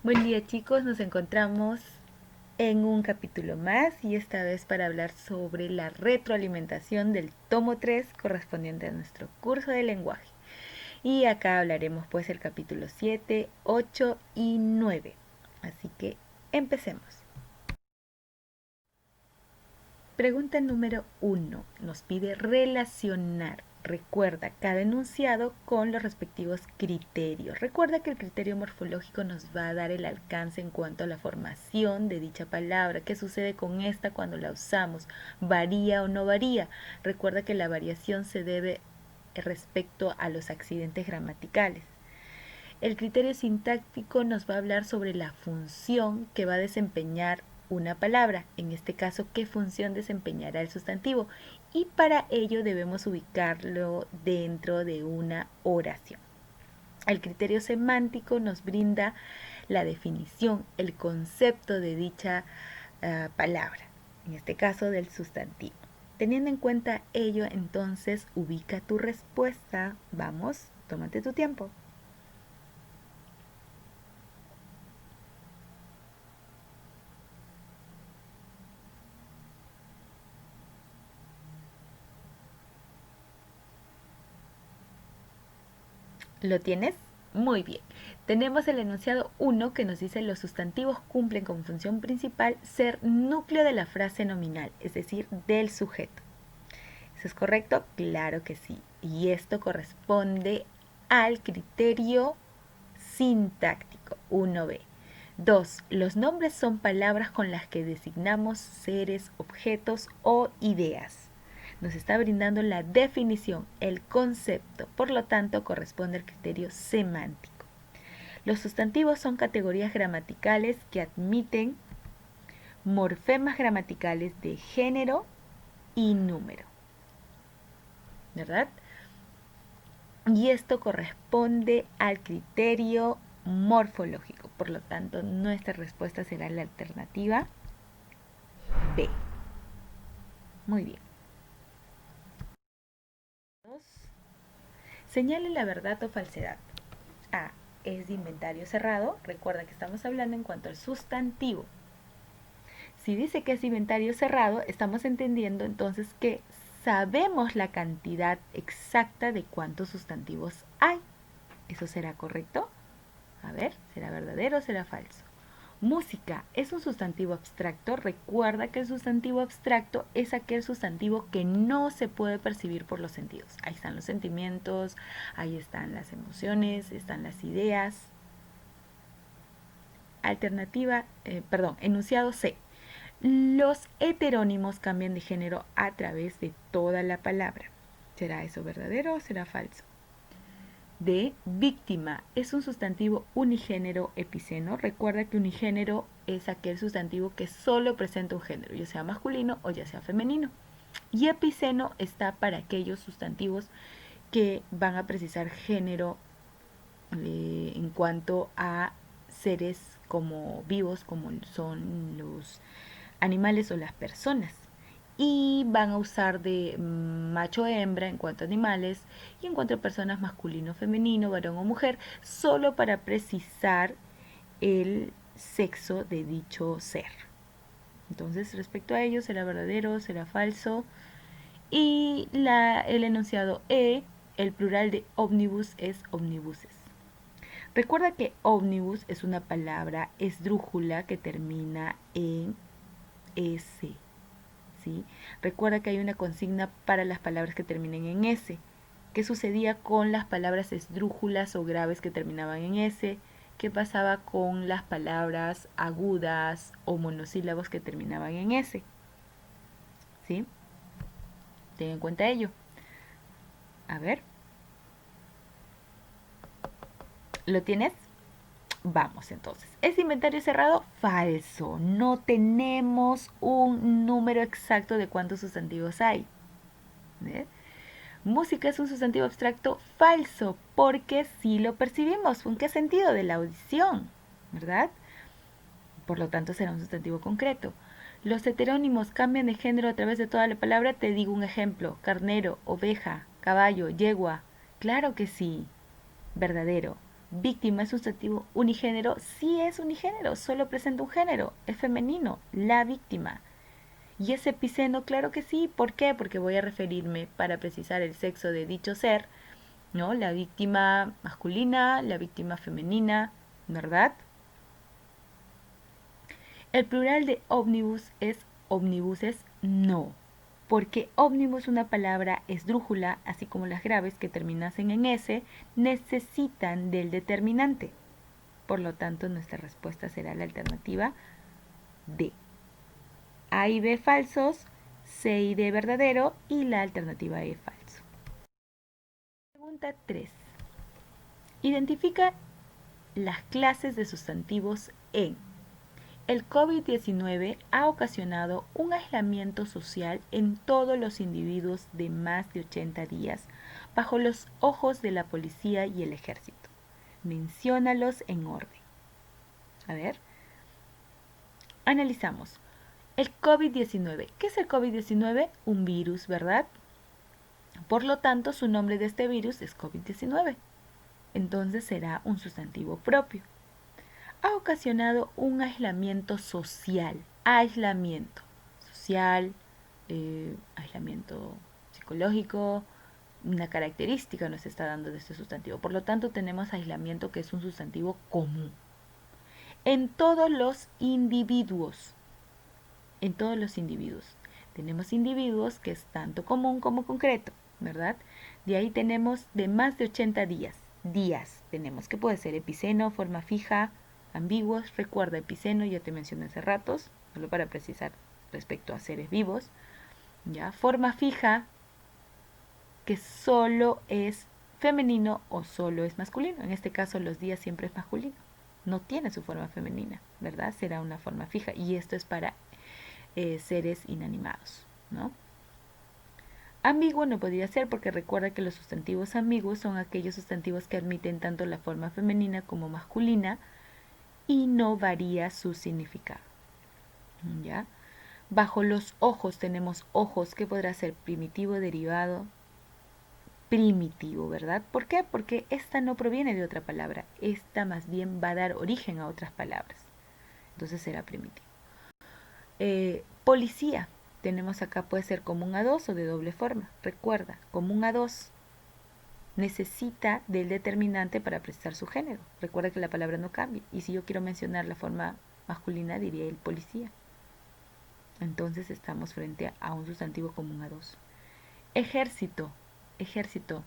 Buen día chicos, nos encontramos en un capítulo más y esta vez para hablar sobre la retroalimentación del tomo 3 correspondiente a nuestro curso de lenguaje. Y acá hablaremos pues el capítulo 7, 8 y 9. Así que empecemos. Pregunta número 1. Nos pide relacionar. Recuerda cada enunciado con los respectivos criterios. Recuerda que el criterio morfológico nos va a dar el alcance en cuanto a la formación de dicha palabra. ¿Qué sucede con esta cuando la usamos? ¿Varía o no varía? Recuerda que la variación se debe respecto a los accidentes gramaticales. El criterio sintáctico nos va a hablar sobre la función que va a desempeñar una palabra, en este caso, qué función desempeñará el sustantivo, y para ello debemos ubicarlo dentro de una oración. El criterio semántico nos brinda la definición, el concepto de dicha palabra, en este caso del sustantivo. Teniendo en cuenta ello, entonces ubica tu respuesta. Vamos, tómate tu tiempo. ¿Lo tienes? Muy bien. Tenemos el enunciado 1 que nos dice los sustantivos cumplen como función principal ser núcleo de la frase nominal, es decir, del sujeto. ¿Eso es correcto? Claro que sí. Y esto corresponde al criterio sintáctico 1b. 2. Los nombres son palabras con las que designamos seres, objetos o ideas. Nos está brindando la definición, el concepto, por lo tanto corresponde al criterio semántico. Los sustantivos son categorías gramaticales que admiten morfemas gramaticales de género y número, ¿verdad? Y esto corresponde al criterio morfológico. Por lo tanto, nuestra respuesta será la alternativa B. Muy bien. Señale la verdad o falsedad. A. Es de inventario cerrado. Recuerda que estamos hablando en cuanto al sustantivo. Si dice que es de inventario cerrado, estamos entendiendo entonces que sabemos la cantidad exacta de cuántos sustantivos hay. ¿Eso será correcto? A ver, ¿será verdadero o será falso? Música es un sustantivo abstracto. Recuerda que el sustantivo abstracto es aquel sustantivo que no se puede percibir por los sentidos. Ahí están los sentimientos, ahí están las emociones, están las ideas. Enunciado C. Los heterónimos cambian de género a través de toda la palabra. ¿Será eso verdadero o será falso? D. Víctima es un sustantivo unigénero epiceno. Recuerda que unigénero es aquel sustantivo que solo presenta un género, ya sea masculino o ya sea femenino. Y epiceno está para aquellos sustantivos que van a precisar género en cuanto a seres como vivos, como son los animales o las personas. Y van a usar de macho hembra en cuanto a animales y en cuanto a personas masculino, femenino, varón o mujer, solo para precisar el sexo de dicho ser. Entonces, respecto a ello, ¿será verdadero, será falso? Y el enunciado E, el plural de ómnibus es omnibuses. Recuerda que ómnibus es una palabra esdrújula que termina en S. ¿Sí? Recuerda que hay una consigna para las palabras que terminen en S. ¿Qué sucedía con las palabras esdrújulas o graves que terminaban en S? ¿Qué pasaba con las palabras agudas o monosílabos que terminaban en S? ¿Sí? Ten en cuenta ello. A ver. ¿Lo tienes? Vamos entonces. ¿Es inventario cerrado? Falso. No tenemos un número exacto de cuántos sustantivos hay. ¿Ves? Música es un sustantivo abstracto falso, porque sí lo percibimos. ¿En qué sentido? De la audición, ¿verdad? Por lo tanto será un sustantivo concreto. Los heterónimos cambian de género a través de toda la palabra. Te digo un ejemplo. Carnero, oveja, caballo, yegua. Claro que sí. Verdadero. Víctima es sustantivo unigénero, sí es unigénero, solo presenta un género, es femenino, la víctima. ¿Y es epiceno? Claro que sí. ¿Por qué? Porque voy a referirme para precisar el sexo de dicho ser, ¿no? La víctima masculina, la víctima femenina, ¿verdad? El plural de ómnibus es omnibuses, no. Porque ómnibus, una palabra esdrújula, así como las graves que terminasen en S, necesitan del determinante. Por lo tanto, nuestra respuesta será la alternativa D. A y B falsos, C y D verdadero y la alternativa E falso. Pregunta 3. Identifica las clases de sustantivos en. El COVID-19 ha ocasionado un aislamiento social en todos los individuos de más de 80 días bajo los ojos de la policía y el ejército. Menciónalos en orden. A ver, analizamos. El COVID-19. ¿Qué es el COVID-19? Un virus, ¿verdad? Por lo tanto, su nombre de este virus es COVID-19. Entonces será un sustantivo propio. Ha ocasionado un aislamiento social. Aislamiento social, aislamiento psicológico, una característica nos está dando de este sustantivo. Por lo tanto, tenemos aislamiento, que es un sustantivo común. En todos los individuos. En todos los individuos. Tenemos individuos que es tanto común como concreto, ¿verdad? De ahí tenemos de más de 80 días. Días tenemos, que puede ser epiceno, forma fija, ambiguos. Recuerda, epiceno ya te mencioné hace ratos, solo para precisar respecto a seres vivos. ¿Ya? Forma fija, que solo es femenino o solo es masculino. En este caso, los días siempre es masculino. No tiene su forma femenina, ¿verdad? Será una forma fija. Y esto es para seres inanimados, ¿no? Ambiguo no podría ser, porque recuerda que los sustantivos ambiguos son aquellos sustantivos que admiten tanto la forma femenina como masculina y no varía su significado. ¿Ya? Bajo los ojos tenemos ojos, que podrá ser primitivo, derivado, primitivo, ¿verdad? ¿Por qué? Porque esta no proviene de otra palabra, esta más bien va a dar origen a otras palabras. Entonces será primitivo. Policía, tenemos acá, puede ser común a dos o de doble forma. Recuerda, común a dos necesita del determinante para prestar su género. Recuerda que la palabra no cambia. Y si yo quiero mencionar la forma masculina, diría el policía. Entonces estamos frente a un sustantivo común a dos. Ejército, ejército.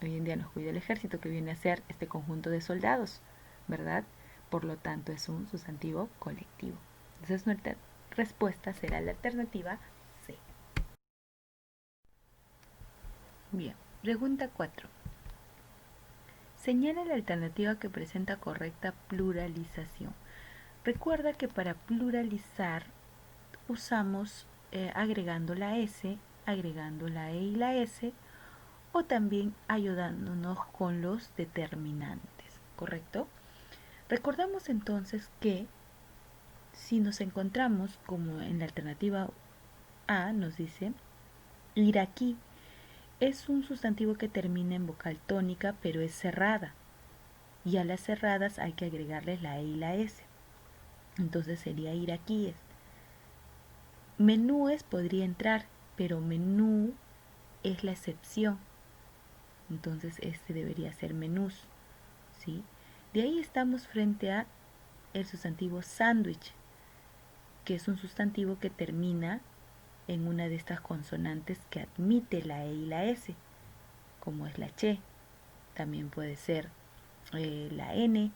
Hoy en día nos cuida el ejército, que viene a ser este conjunto de soldados, ¿verdad? Por lo tanto, es un sustantivo colectivo. Entonces nuestra respuesta será la alternativa C. Bien, pregunta 4. Señala la alternativa que presenta correcta pluralización. Recuerda que para pluralizar usamos agregando la S, agregando la E y la S, o también ayudándonos con los determinantes, ¿correcto? Recordamos entonces que si nos encontramos como en la alternativa A, nos dice iraquí, es un sustantivo que termina en vocal tónica, pero es cerrada. Y a las cerradas hay que agregarles la E y la S. Entonces sería iraquíes. Menúes podría entrar, pero menú es la excepción. Entonces este debería ser menús, ¿sí? De ahí estamos frente a el sustantivo sándwich, que es un sustantivo que termina en una de estas consonantes que admite la E y la S, como es la che. También puede ser la N,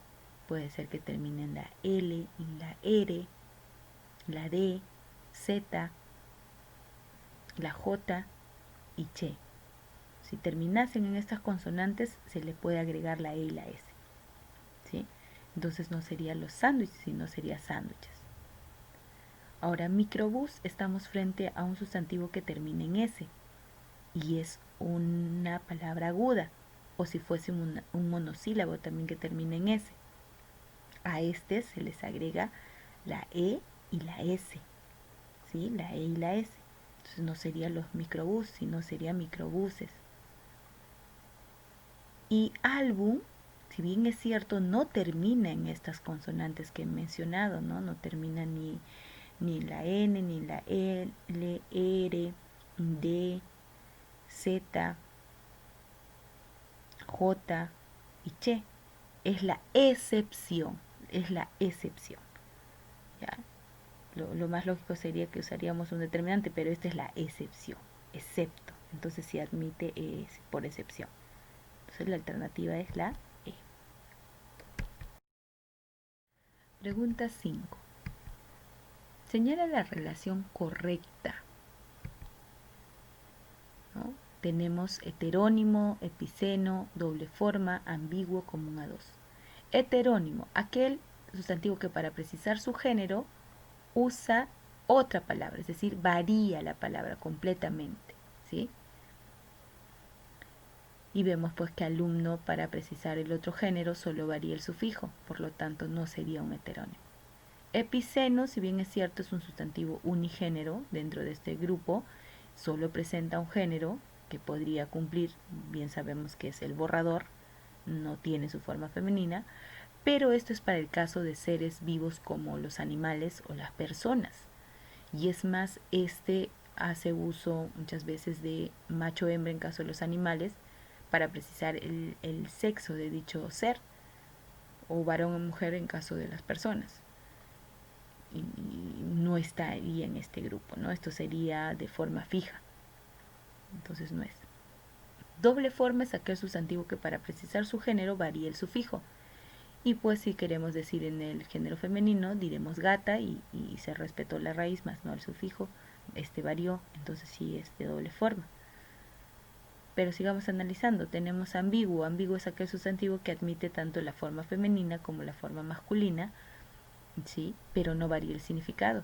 puede ser que termine en la L y la R, la D, Z, la J y che. Si terminasen en estas consonantes, se le puede agregar la E y la S, ¿sí? Entonces no serían los sándwiches, sino sería sándwiches. Ahora, microbús, estamos frente a un sustantivo que termina en S y es una palabra aguda, o si fuese un monosílabo también que termina en S. A este se les agrega la E y la S, ¿sí? La E y la S. Entonces no serían los microbús, sino serían microbuses. Y álbum, si bien es cierto, no termina en estas consonantes que he mencionado, ¿no? No termina ni la N, ni la L, R, D, Z, J y Ch. Es la excepción, es la excepción. ¿Ya? Lo más lógico sería que usaríamos un determinante, pero esta es la excepción, excepto. Entonces sí admite por excepción. Entonces la alternativa es la E. Pregunta 5. Señala la relación correcta, ¿no? Tenemos heterónimo, epiceno, doble forma, ambiguo, común a dos. Heterónimo, aquel sustantivo que para precisar su género usa otra palabra, es decir, varía la palabra completamente, ¿sí? Y vemos pues que alumno para precisar el otro género solo varía el sufijo, por lo tanto no sería un heterónimo. Epiceno, si bien es cierto, es un sustantivo unigénero dentro de este grupo, solo presenta un género que podría cumplir, bien sabemos que es el borrador, no tiene su forma femenina, pero esto es para el caso de seres vivos como los animales o las personas. Y es más, este hace uso muchas veces de macho-hembra en caso de los animales para precisar el sexo de dicho ser, o varón o mujer en caso de las personas. Y no estaría en este grupo, ¿no? Esto sería de forma fija. Entonces no es. Doble forma es aquel sustantivo que para precisar su género varía el sufijo. Y pues si queremos decir en el género femenino, diremos gata y se respetó la raíz más no el sufijo. Este varió, entonces sí es de doble forma. Pero sigamos analizando. Tenemos ambiguo. Ambiguo es aquel sustantivo que admite tanto la forma femenina como la forma masculina, ¿sí? Pero no varía el significado.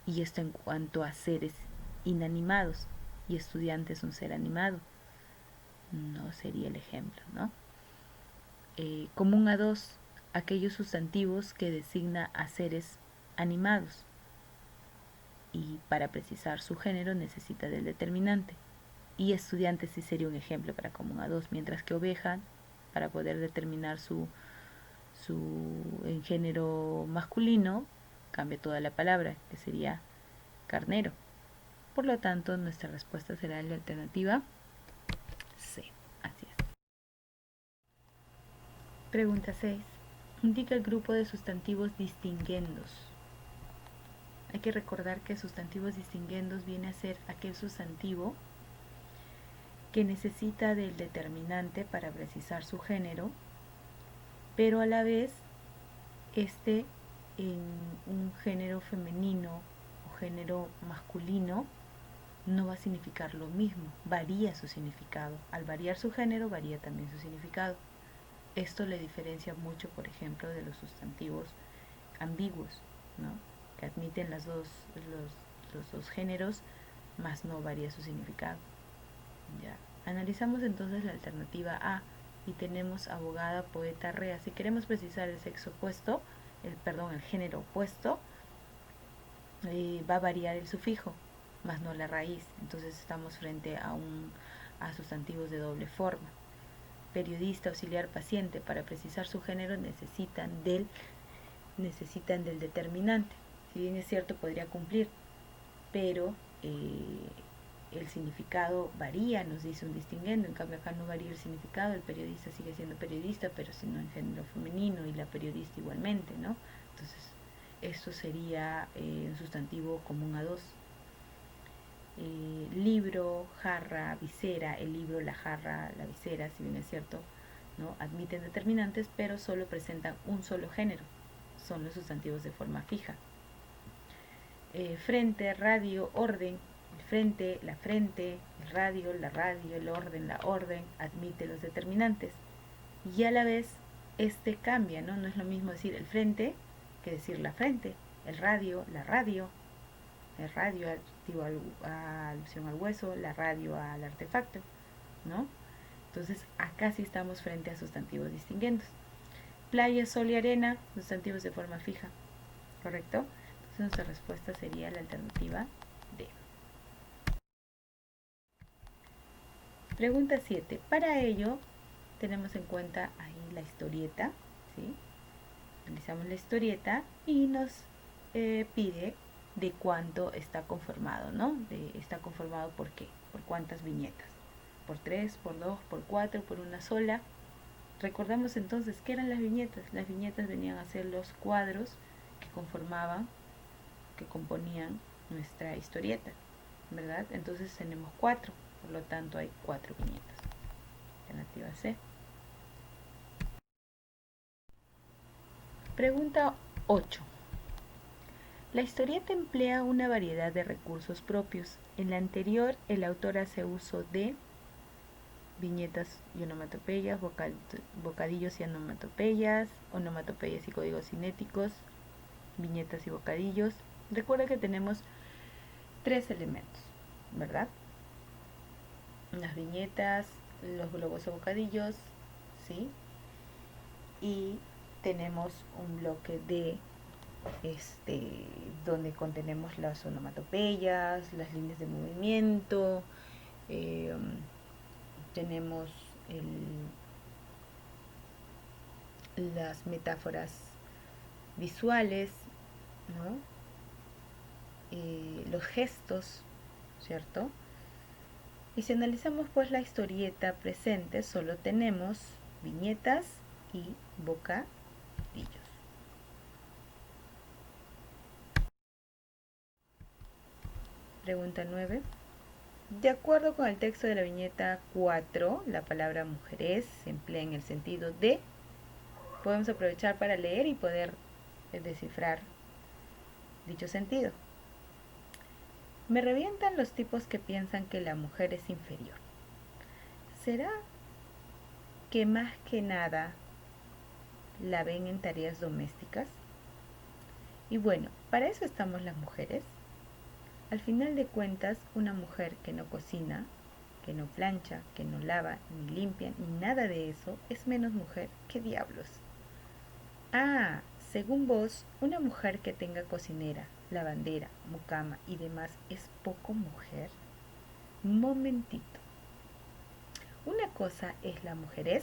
Y esto en cuanto a seres inanimados. Y estudiante es un ser animado. No sería el ejemplo, ¿no? Común a dos, aquellos sustantivos que designa a seres animados. Y para precisar su género necesita del determinante. Y estudiante sí sería un ejemplo para común a dos, mientras que oveja, para poder determinar en género masculino, cambia toda la palabra, que sería carnero. Por lo tanto, nuestra respuesta será la alternativa C. Así es. Pregunta 6. Indica el grupo de sustantivos distinguendos. Hay que recordar que sustantivos distinguendos viene a ser aquel sustantivo que necesita del determinante para precisar su género, pero a la vez este en un género femenino o género masculino no va a significar lo mismo, varía su significado. Al variar su género, varía también su significado. Esto le diferencia mucho, por ejemplo, de los sustantivos ambiguos, ¿no? Que admiten los dos géneros, más no varía su significado. Ya. Analizamos entonces la alternativa A y tenemos abogada, poeta, rea. Si queremos precisar el sexo opuesto, el género opuesto, va a variar el sufijo, más no la raíz. Entonces estamos frente a sustantivos de doble forma. Periodista, auxiliar, paciente, para precisar su género necesitan del determinante. Si bien es cierto, podría cumplir, pero el significado varía, nos dice un distinguendo. En cambio acá no varía el significado, el periodista sigue siendo periodista, pero si no en género femenino, y la periodista igualmente, ¿no? Entonces esto sería un sustantivo común a dos. Libro, jarra, visera. El libro, la jarra, la visera, si bien es cierto, ¿no? Admiten determinantes, pero solo presentan un solo género. Son los sustantivos de forma fija. Frente, radio, orden. El frente, el radio, el orden, la orden, admite los determinantes. Y a la vez, este cambia, ¿no? No es lo mismo decir el frente que decir la frente. El radio, la radio. El radio, alusión al hueso, la radio al artefacto, ¿no? Entonces, acá sí estamos frente a sustantivos distinguendos. Playa, sol y arena, sustantivos de forma fija, ¿correcto? Entonces, nuestra respuesta sería la alternativa D. Pregunta 7. Para ello, tenemos en cuenta ahí la historieta, ¿sí? Analizamos la historieta y nos pide de cuánto está conformado, ¿no? Está conformado por qué, por cuántas viñetas, por 3, por 2, por 4, por una sola. Recordamos entonces qué eran las viñetas. Las viñetas venían a ser los cuadros que conformaban, que componían nuestra historieta, ¿verdad? Entonces tenemos 4, por lo tanto hay 4 viñetas. Alternativa C. Pregunta 8. La historieta emplea una variedad de recursos propios. En la anterior, el autor hace uso de viñetas y onomatopeyas, bocadillos y onomatopeyas y códigos cinéticos, viñetas y bocadillos. Recuerda que tenemos 3 elementos, ¿verdad? Las viñetas, los globos o bocadillos, ¿sí? Y tenemos un bloque de donde contenemos las onomatopeyas, las líneas de movimiento, eh, tenemos las metáforas visuales, ¿no? Los gestos, ¿cierto? Y si analizamos pues la historieta presente, solo tenemos viñetas y bocadillos. Pregunta 9. De acuerdo con el texto de la viñeta 4, la palabra mujeres se emplea en el sentido de. Podemos aprovechar para leer y poder descifrar dicho sentido. Me revientan los tipos que piensan que la mujer es inferior. ¿Será que más que nada la ven en tareas domésticas? Y bueno, para eso estamos las mujeres. Al final de cuentas, una mujer que no cocina, que no plancha, que no lava, ni limpia, ni nada de eso, es menos mujer que diablos. Ah, según vos, una mujer que tenga cocinera, lavandera, mucama y demás es poco mujer. Momentito. Una cosa es la mujerez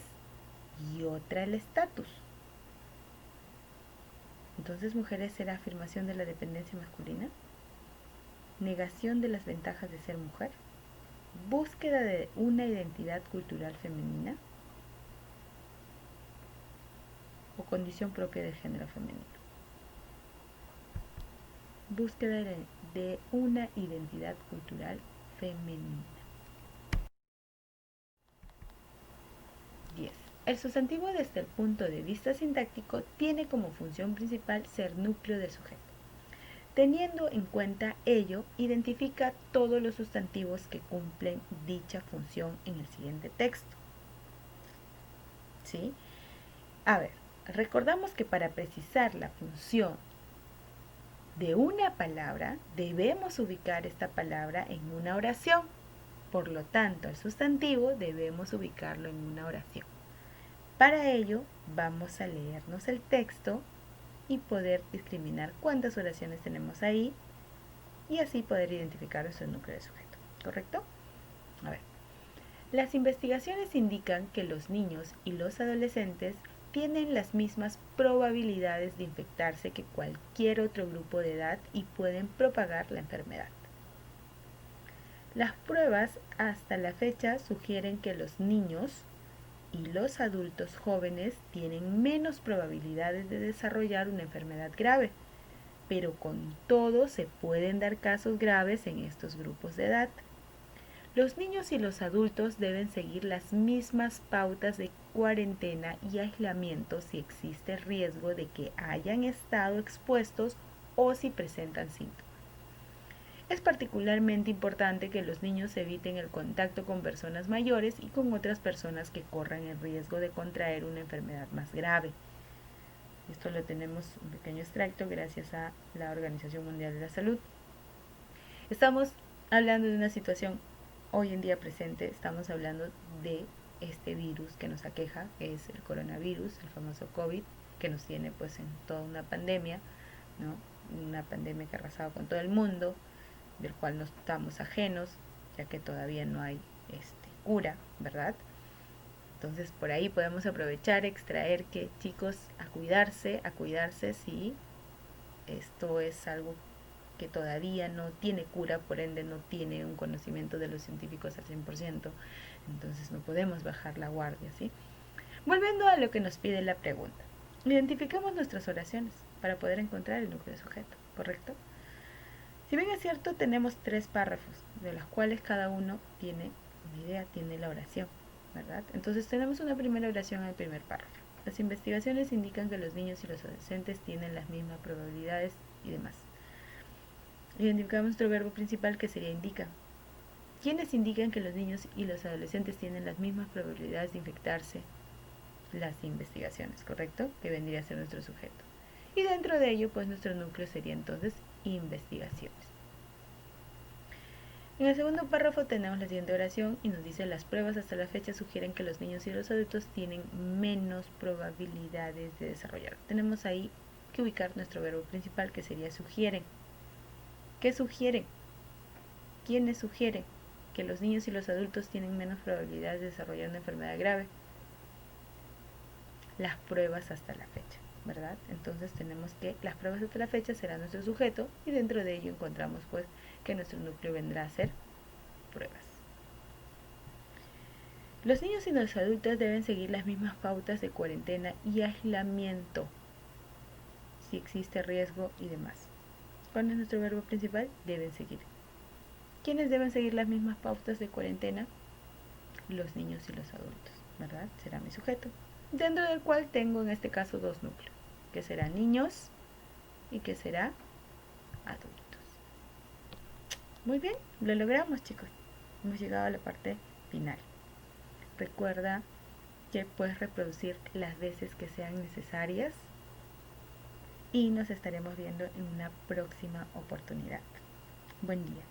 y otra el estatus. Entonces, mujeres será afirmación de la dependencia masculina, negación de las ventajas de ser mujer, búsqueda de una identidad cultural femenina o condición propia del género femenino. Búsqueda de una identidad cultural femenina. 10. El sustantivo desde el punto de vista sintáctico tiene como función principal ser núcleo del sujeto. Teniendo en cuenta ello, identifica todos los sustantivos que cumplen dicha función en el siguiente texto. ¿Sí? A ver, recordamos que para precisar la función de una palabra, debemos ubicar esta palabra en una oración. Por lo tanto, el sustantivo debemos ubicarlo en una oración. Para ello, vamos a leernos el texto y poder discriminar cuántas oraciones tenemos ahí y así poder identificar nuestro núcleo de sujeto. ¿Correcto? A ver. Las investigaciones indican que los niños y los adolescentes tienen las mismas probabilidades de infectarse que cualquier otro grupo de edad y pueden propagar la enfermedad. Las pruebas hasta la fecha sugieren que los niños y los adultos jóvenes tienen menos probabilidades de desarrollar una enfermedad grave, pero con todo se pueden dar casos graves en estos grupos de edad. Los niños y los adultos deben seguir las mismas pautas de cuarentena y aislamiento si existe riesgo de que hayan estado expuestos o si presentan síntomas. Es particularmente importante que los niños eviten el contacto con personas mayores y con otras personas que corran el riesgo de contraer una enfermedad más grave. Esto lo tenemos un pequeño extracto gracias a la Organización Mundial de la Salud. Estamos hablando de una situación hoy en día presente, estamos hablando de este virus que nos aqueja, que es el coronavirus, el famoso COVID, que nos tiene pues en toda una pandemia, ¿no? Una pandemia que ha arrasado con todo el mundo, del cual no estamos ajenos, ya que todavía no hay cura, ¿verdad? Entonces por ahí podemos aprovechar, extraer que chicos, a cuidarse, sí, esto es algo que todavía no tiene cura, por ende no tiene un conocimiento de los científicos al 100%, entonces no podemos bajar la guardia, ¿sí? Volviendo a lo que nos pide la pregunta, identificamos nuestras oraciones para poder encontrar el núcleo de sujeto, ¿correcto? Si bien es cierto, tenemos 3 párrafos, de los cuales cada uno tiene una idea, tiene la oración, ¿verdad? Entonces tenemos una primera oración en el primer párrafo. Las investigaciones indican que los niños y los adolescentes tienen las mismas probabilidades y demás. Identificamos nuestro verbo principal, que sería indica. ¿Quiénes indican que los niños y los adolescentes tienen las mismas probabilidades de infectarse? Las investigaciones, ¿correcto? Que vendría a ser nuestro sujeto. Y dentro de ello, pues nuestro núcleo sería entonces investigaciones. En el segundo párrafo tenemos la siguiente oración y nos dice: las pruebas hasta la fecha sugieren que los niños y los adultos tienen menos probabilidades de desarrollar. Tenemos ahí que ubicar nuestro verbo principal, que sería sugieren. ¿Qué sugieren? ¿Quiénes sugieren que los niños y los adultos tienen menos probabilidades de desarrollar una enfermedad grave? Las pruebas hasta la fecha, ¿verdad? Entonces tenemos que las pruebas hasta la fecha será nuestro sujeto, y dentro de ello encontramos pues que nuestro núcleo vendrá a ser pruebas. Los niños y los adultos deben seguir las mismas pautas de cuarentena y aislamiento si existe riesgo y demás. ¿Cuál es nuestro verbo principal? Deben seguir. ¿Quiénes deben seguir las mismas pautas de cuarentena? Los niños y los adultos, ¿verdad? Será mi sujeto, dentro del cual tengo en este caso 2 núcleos, que será niños y que será adultos. Muy bien, lo logramos, chicos. Hemos llegado a la parte final. Recuerda que puedes reproducir las veces que sean necesarias y nos estaremos viendo en una próxima oportunidad. Buen día.